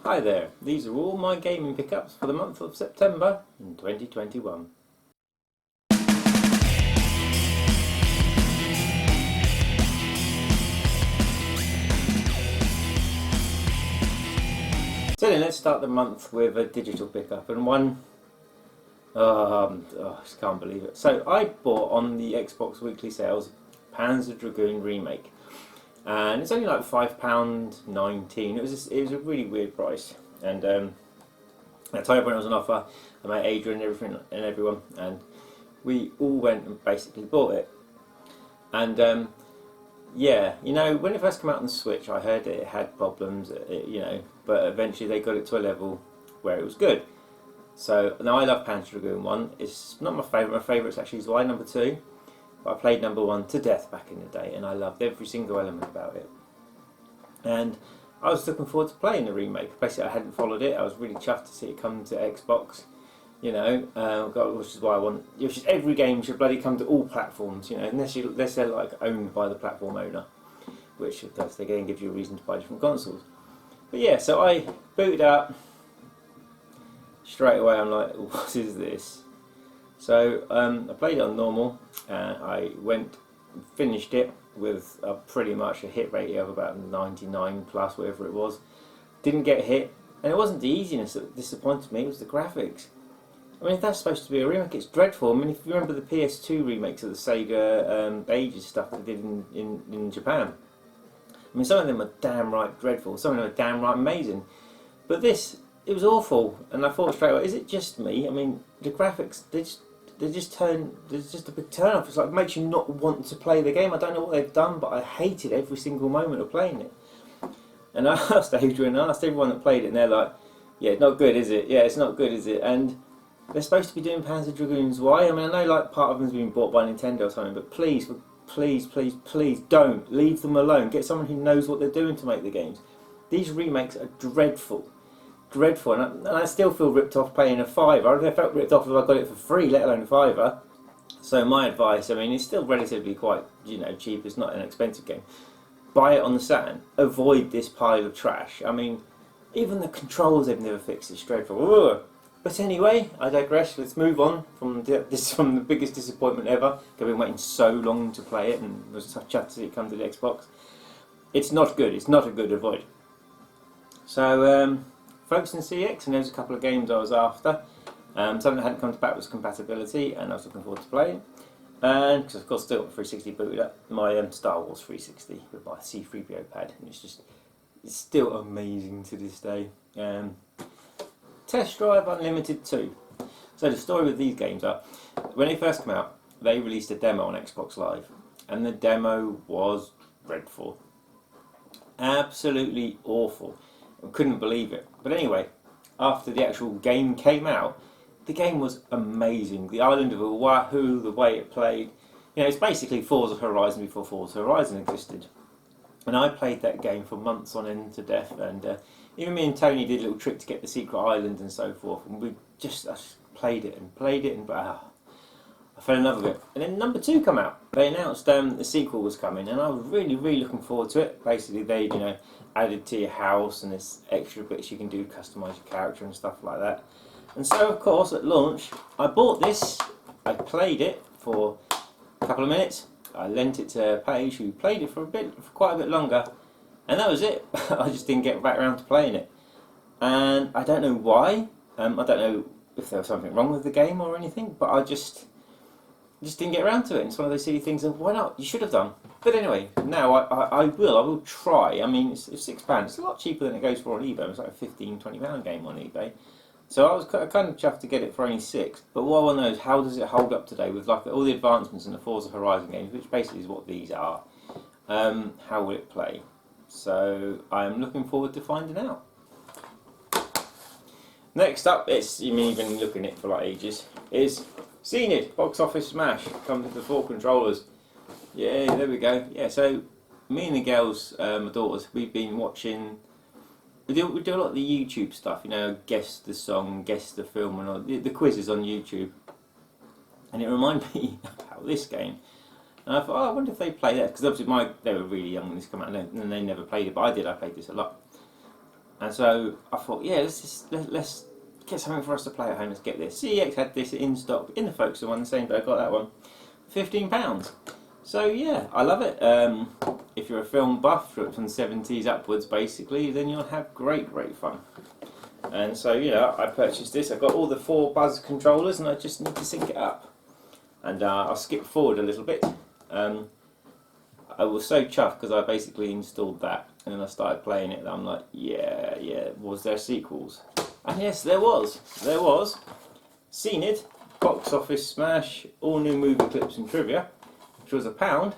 Hi there, these are all my gaming pickups for the month of September in 2021. So then let's start the month with a digital pickup, and one, I just can't believe it. So I bought on the Xbox weekly sales Panzer Dragoon Remake, and it's only like £5.19. It was a really weird price, and I told everyone it was on offer. I met Adrian and everyone, and we all went and basically bought it. And yeah, you know, when it first came out on the Switch, I heard it had problems, but eventually they got it to a level where it was good. So now I love Panzer Dragoon 1. It's not my favourite. My favourite actually is number 2. But I played number 1 to death back in the day, and I loved every single element about it. And I was looking forward to playing the remake. Basically, I hadn't followed it. I was really chuffed to see it come to Xbox. Which is why I want. Every game should bloody come to all platforms. Unless they're like owned by the platform owner, which does again give you a reason to buy different consoles. But yeah, so I booted up straight away. I'm like, what is this? So I played it on normal. I finished it with pretty much a hit rate of about 99 plus, whatever it was. Didn't get hit, and it wasn't the easiness that disappointed me. It was the graphics. I mean, if that's supposed to be a remake, it's dreadful. I mean, if you remember the PS2 remakes of the Sega Ages stuff they did in Japan, I mean, some of them are damn right dreadful, some of them are damn right amazing. But this, it was awful, and I thought straight away, is it just me? I mean, the graphics, there's just a big turn off. It's like, it makes you not want to play the game. I don't know what they've done, but I hated every single moment of playing it. And I asked Adrian, I asked everyone that played it, and they're like, yeah, not good, is it? Yeah, it's not good, is it? And they're supposed to be doing Panzer Dragoons. Why? I mean, I know like part of them's been bought by Nintendo or something, but please don't leave them alone. Get someone who knows what they're doing to make the games. These remakes are dreadful, and I still feel ripped off paying a £5. I felt ripped off if I got it for free, let alone a £5. So my advice, I mean, it's still relatively quite cheap. It's not an expensive game. Buy it on the Saturn. Avoid this pile of trash. I mean, even the controls they've never fixed. It's dreadful. Ugh. But anyway, I digress. Let's move on from the biggest disappointment ever. I've been waiting so long to play it, and was such chuffed to see it come to the Xbox. It's not good. It's not a good avoid. So, focusing CX, and there's a couple of games I was after. Something that hadn't come to backwards compatibility, and I was looking forward to playing. And because of course still got 360 booted up, my Star Wars 360 with my C3PO pad, and it's still amazing to this day. Test Drive Unlimited 2. So the story with these games are, when they first came out, they released a demo on Xbox Live, and the demo was dreadful. Absolutely awful. I couldn't believe it. But anyway, after the actual game came out, the game was amazing. The island of Oahu, the way it played, it's basically Forza Horizon before Forza Horizon existed. And I played that game for months on end to death, and even me and Tony did a little trick to get the secret island and so forth, and I just played it, and I fell in love with it. And then number 2 come out. They announced the sequel was coming, and I was really, really looking forward to it. Basically, they added to your house, and there's extra bits you can do to customise your character and stuff like that. And so, of course, at launch, I bought this. I played it for a couple of minutes. I lent it to Paige, who played it for quite a bit longer, and that was it. I just didn't get back around to playing it, and I don't know why. I don't know if there was something wrong with the game or anything, but I just didn't get around to it. It's one of those silly things of, why not? You should have done. But anyway, now I will try. I mean, it's £6. It's a lot cheaper than it goes for on eBay. It's like a £15-20 game on eBay. So I was kind of chuffed to get it for only £6. But what I want to know is, how does it hold up today with like all the advancements in the Forza Horizon games, which basically is what these are. How will it play? So I'm looking forward to finding out. Next up, you've been looking at it for like ages, is Seen It, Box Office Smash. Comes with the 4 controllers. Yeah, there we go. Yeah, so me and the girls, my daughters, we've been watching. We do a lot of the YouTube stuff, guess the song, guess the film, and all the quizzes on YouTube. And it reminded me about this game. And I thought, I wonder if they play that, because obviously they were really young when this came out, and they never played it, but I did. I played this a lot. And so I thought, yeah, let's get something for us to play at home. Let's get this. CEX had this in stock in the Folkestone one the same day. I got that one, £15. So yeah, I love it. If you're a film buff from the 70s upwards, basically, then you'll have great fun. And so I purchased this. I got all the 4 buzz controllers, and I just need to sync it up. And I'll skip forward a little bit. I was so chuffed because I basically installed that, and then I started playing it, and I'm like, yeah, was there sequels? And yes, there was. Seen It, box office smash, all new movie clips and trivia, which was £1.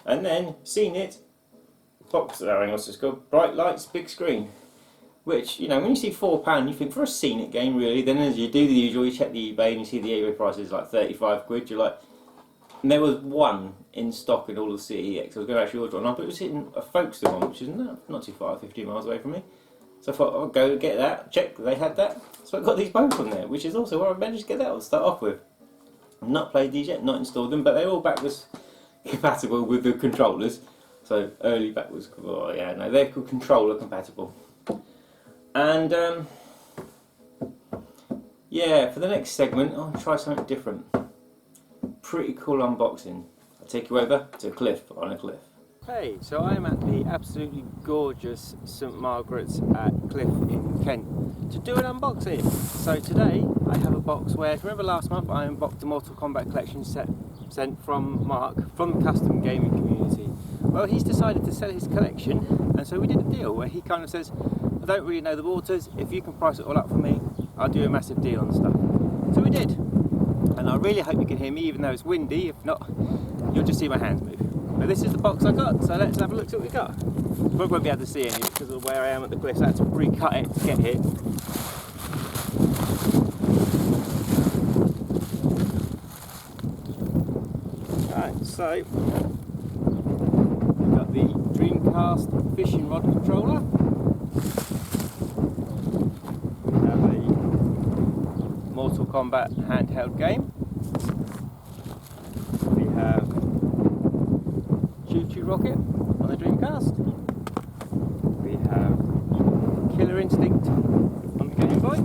And then Seen It, it's called Bright Lights, big screen. Which, when you see £4, you think for a Seen It game, really. Then as you do the usual, you check the eBay and you see the eBay price is like 35 quid. You're like, and there was one in stock in all of CEX. I was going to actually order one, but it was in a Folkestone one, which is not too far, 15 miles away from me. So I thought, I'll go get that, check they had that. So I got these both on there, which is also where I managed to get that to start off with. I've not played these yet, not installed them, but they're all backwards compatible with the controllers. So early backwards, they're called controller compatible. And for the next segment, I'll try something different. Pretty cool unboxing. I'll take you over to a cliff on a cliff. Hey, so I am at the absolutely gorgeous St Margaret's at Cliff in Kent to do an unboxing. So today I have a box where, remember last month I unboxed the Mortal Kombat collection set sent from Mark from the custom gaming community. Well, he's decided to sell his collection, and so we did a deal where he kind of says, I don't really know the waters, if you can price it all up for me, I'll do a massive deal on stuff. So we did. And I really hope you can hear me, even though it's windy. If not, you'll just see my hands move. But this is the box I got, so let's have a look at what we got. You probably won't be able to see any because of where I am at the cliff, so I had to pre-cut it to get here. Right, so we've got the Dreamcast fishing rod controller. We have a Mortal Kombat handheld game. We have Choo Choo Rocket on the Dreamcast. We have Killer Instinct on the Game Boy.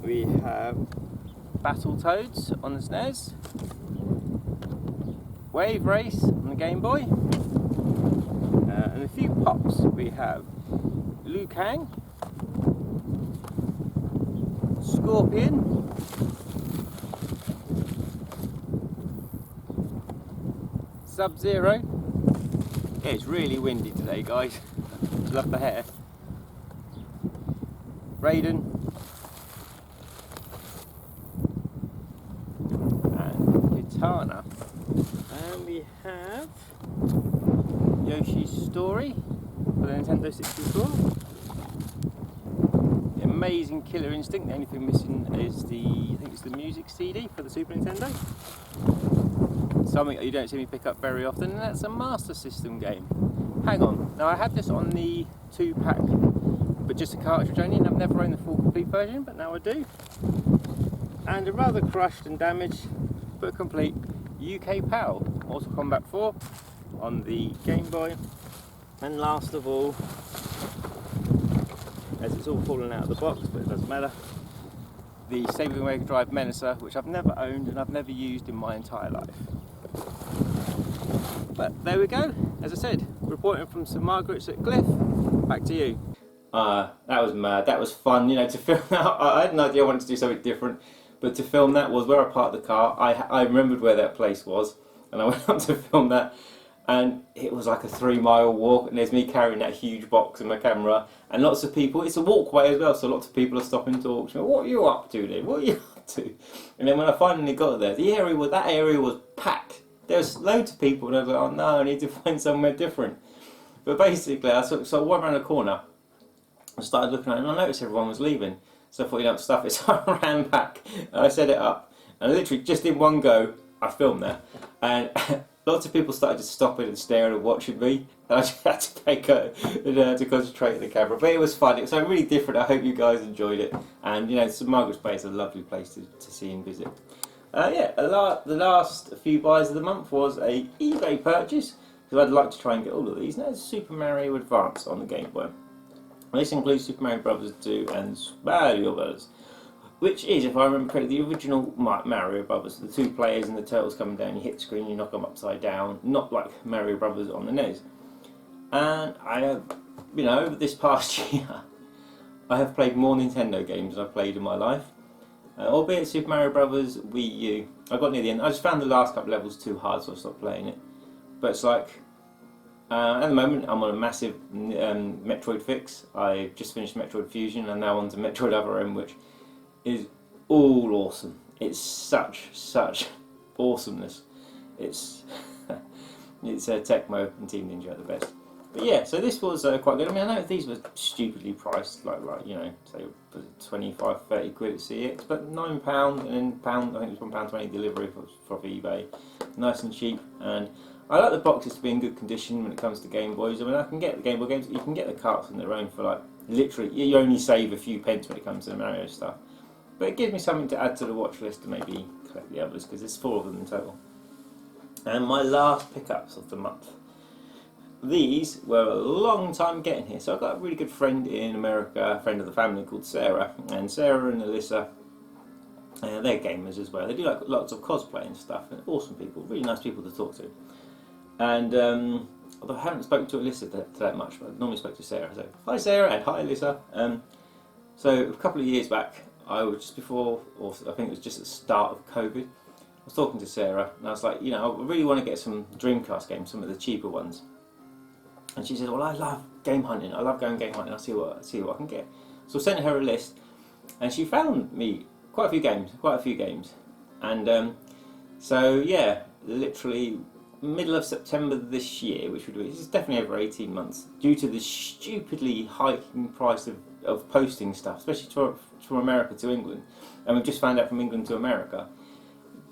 We have Battletoads on the SNES. Wave Race on the Game Boy. And a few pops. We have Liu Kang, Scorpion, Sub-Zero. Yeah, it's really windy today, guys. Love the hair. Raiden. And Kitana. And we have Yoshi's Story for the Nintendo 64. The amazing Killer Instinct. The only thing missing is I think it's the music CD for the Super Nintendo. Something that you don't see me pick up very often, and that's a Master System game. Hang on, now I had this on the 2-pack, but just a cartridge only, and I've never owned the full complete version, but now I do. And a rather crushed and damaged, but complete UK PAL, Mortal Kombat 4 on the Game Boy. And last of all, as it's all fallen out of the box, but it doesn't matter, the Sega Mega Drive Menacer, which I've never owned and I've never used in my entire life. But there we go, as I said, reporting from St Margaret's at Cliff, back to you. That was mad, that was fun, to film that. I had no idea I wanted to do something different, but to film that was where I parked the car. I remembered where that place was, and I went up to film that, and it was like a 3-mile walk, and there's me carrying that huge box and my camera, and lots of people. It's a walkway as well, so lots of people are stopping to talk to me. What are you up to then? What are you up to? And then when I finally got there, that area was packed. There was loads of people, and I was like, oh no, I need to find somewhere different. But basically, I went around the corner and started looking at it, and I noticed everyone was leaving. So I thought, stuff it. So I ran back, and I set it up, and literally just in one go, I filmed that. And lots of people started just stopping and staring and watching me, and I just had to concentrate on the camera. But it was fun. It was really different. I hope you guys enjoyed it. And St Margaret's Bay is a lovely place to see and visit. The last few buys of the month was a eBay purchase because I'd like to try and get all of these. Now, there's Super Mario Advance on the Game Boy. This includes Super Mario Bros. 2 and Mario Bros., which is, if I remember correctly, the original Mario Brothers. The two players and the turtles coming down, you hit the screen, you knock them upside down, not like Mario Brothers on the NES. And I have, you know, over this past year, I have played more Nintendo games than I've played in my life. Albeit Super Mario Brothers Wii U. I got near the end. I just found the last couple levels too hard, so I stopped playing it. But it's like, at the moment, I'm on a massive Metroid fix. I just finished Metroid Fusion, and now on to Metroid Other M, which is all awesome. It's such awesomeness. It's Tecmo and Team Ninja at the best. But yeah, so this was quite good. I mean, I know these were stupidly priced, like you know, say 25, 30 quid at CX, but £9 and then pound. I think it was £1.20 delivery for eBay. Nice and cheap, and I like the boxes to be in good condition when it comes to Game Boys. I mean, I can get the Game Boy games. You can get the carts on their own for like literally. You only save a few pence when it comes to the Mario stuff. But it gives me something to add to the watch list to maybe collect the others, because there's 4 of them in total. And my last pickups of the month. These were a long time getting here. So I've got a really good friend in America, a friend of the family called Sarah. And Sarah and Alyssa, they're gamers as well. They do like lots of cosplay and stuff. And awesome people, really nice people to talk to. And although I haven't spoken to Alyssa that much, but I normally spoke to Sarah. So hi Sarah and hi Alyssa. So a couple of years back, I was just before, or I think it was just at the start of COVID, I was talking to Sarah, and I was like, you know, I really want to get some Dreamcast games, some of the cheaper ones. And she said, well, I love game hunting. I love going game hunting. I'll see what I can get. So I sent her a list, and she found me quite a few games. And so yeah, literally middle of September this year, which would be, this is definitely over 18 months, due to the stupidly hiking price of posting stuff, especially from America to England, and we've just found out from England to America.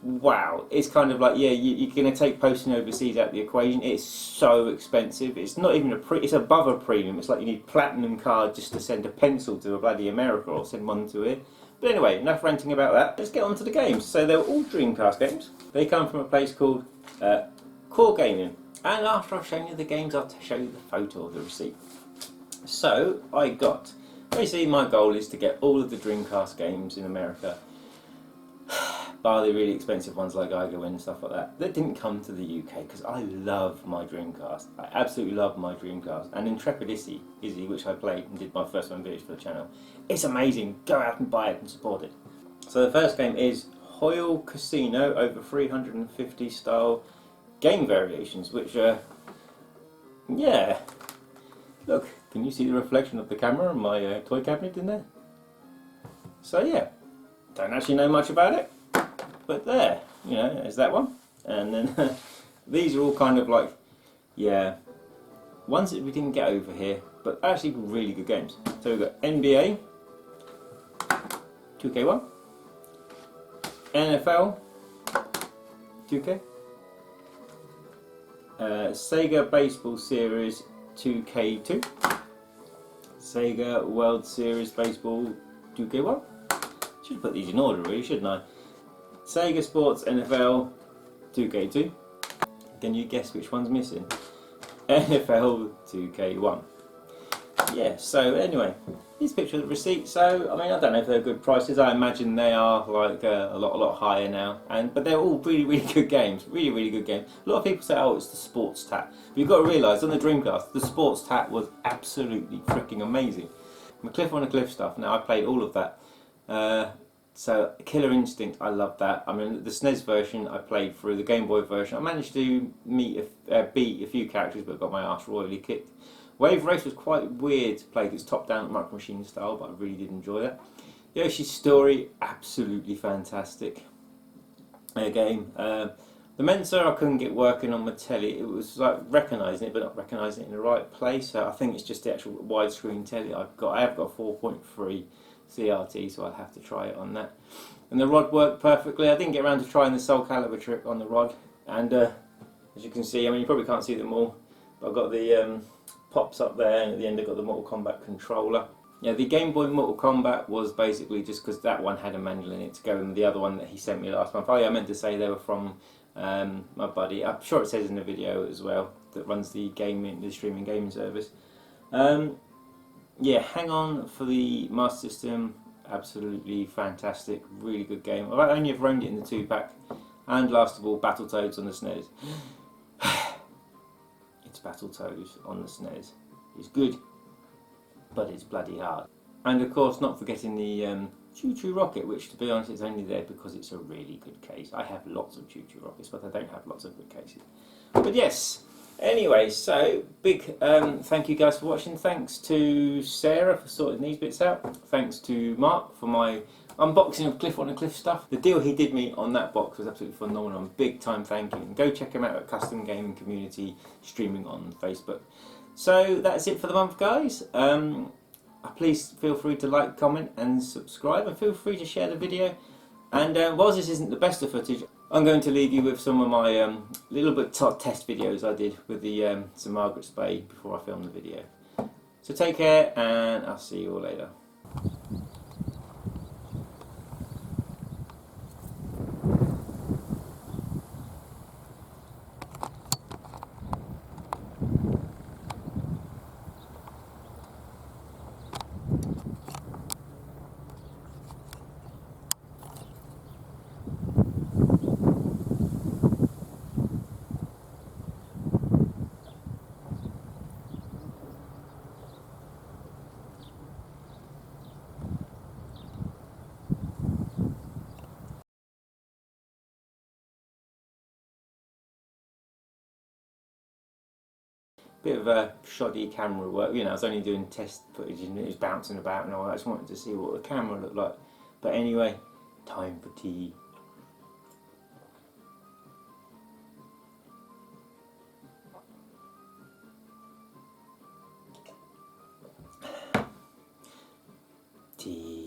Wow, it's kind of like, yeah, you're going to take posting overseas out of the equation. It's so expensive. It's not even it's above a premium. It's like you need platinum card just to send a pencil to a bloody America or send one to it. But anyway, enough ranting about that. Let's get on to the games. So they're all Dreamcast games. They come from a place called Core Gaming. And after I've shown you the games, I'll show you the photo of the receipt. So I got, basically my goal is to get all of the Dreamcast games in America, bar the really expensive ones like Geiger and stuff like that didn't come to the UK, because I love my Dreamcast. I absolutely love my Dreamcast. And Intrepid Izzy, which I played and did my first one video for the channel, it's amazing. Go out and buy it and support it. So the first game is Hoyle Casino, over 350 style game variations, which yeah, look, can you see the reflection of the camera and my toy cabinet in there? So yeah, don't actually know much about it, but there, you know, there's that one. And then these are all kind of like, yeah, ones that we didn't get over here, but actually really good games. So we've got NBA 2K1, NFL 2K, Sega Baseball Series 2K2, Sega World Series Baseball 2K1. Should put these in order really, shouldn't I? Sega Sports NFL 2K2. Can you guess which one's missing? NFL 2K1. Yeah, so anyway, here's a picture of the receipt. So, I mean, I don't know if they're good prices. I imagine they are like a lot higher now. But they're all really good games. Really good games. A lot of people say, oh, it's the sports tat. But you've got to realise, on the Dreamcast, the sports tat was absolutely freaking amazing. The Cliff on a Cliff stuff, now I played all of that. So Killer Instinct, I love that. I mean, the SNES version I played through, the Game Boy version, I managed to beat a few characters, but got my arse royally kicked. Wave Race was quite weird to play, it's top down Micro Machine style, but I really did enjoy that. Yoshi's Story, absolutely fantastic game. The Mensa I couldn't get working on my telly. It was like recognising it, but not recognising it in the right place. So I think it's just the actual widescreen telly I've got. I have got 4.3 CRT, so I'll have to try it on that. And the rod worked perfectly. I didn't get around to trying the Soul Calibur trick on the rod. And as you can see, I mean, you probably can't see them all, but I've got the pops up there, and at the end I've got the Mortal Kombat controller. Yeah, the Game Boy Mortal Kombat was basically just because that one had a manual in it to go in the other one that he sent me last month. Oh yeah, I meant to say they were from my buddy. I'm sure it says in the video as well. that runs the streaming gaming service. Yeah, hang on for the Master System. Absolutely fantastic, really good game. I've only ever owned it in the 2-pack, and last of all, Battletoads on the SNES. It's Battletoads on the SNES. It's good, but it's bloody hard. And of course, not forgetting the Choo Choo Rocket, which, to be honest, is only there because it's a really good case. I have lots of Choo Choo Rockets, but I don't have lots of good cases. But yes. Anyway, so big thank you guys for watching. Thanks to Sarah for sorting these bits out. Thanks to Mark for my unboxing of Cliff on a Cliff stuff. The deal he did me on that box was absolutely phenomenal. Big time thank you. And go check him out at Custom Gaming Community streaming on Facebook. So that's it for the month, guys. Please feel free to like, comment and subscribe, and feel free to share the video. And whilst this isn't the best of footage, I'm going to leave you with some of my little bit test videos I did with the St Margaret's Bay before I filmed the video. So take care, and I'll see you all later. Bit of a shoddy camera work, you know. I was only doing test footage and it was bouncing about and all. I just wanted to see what the camera looked like. But anyway, time for tea. Tea.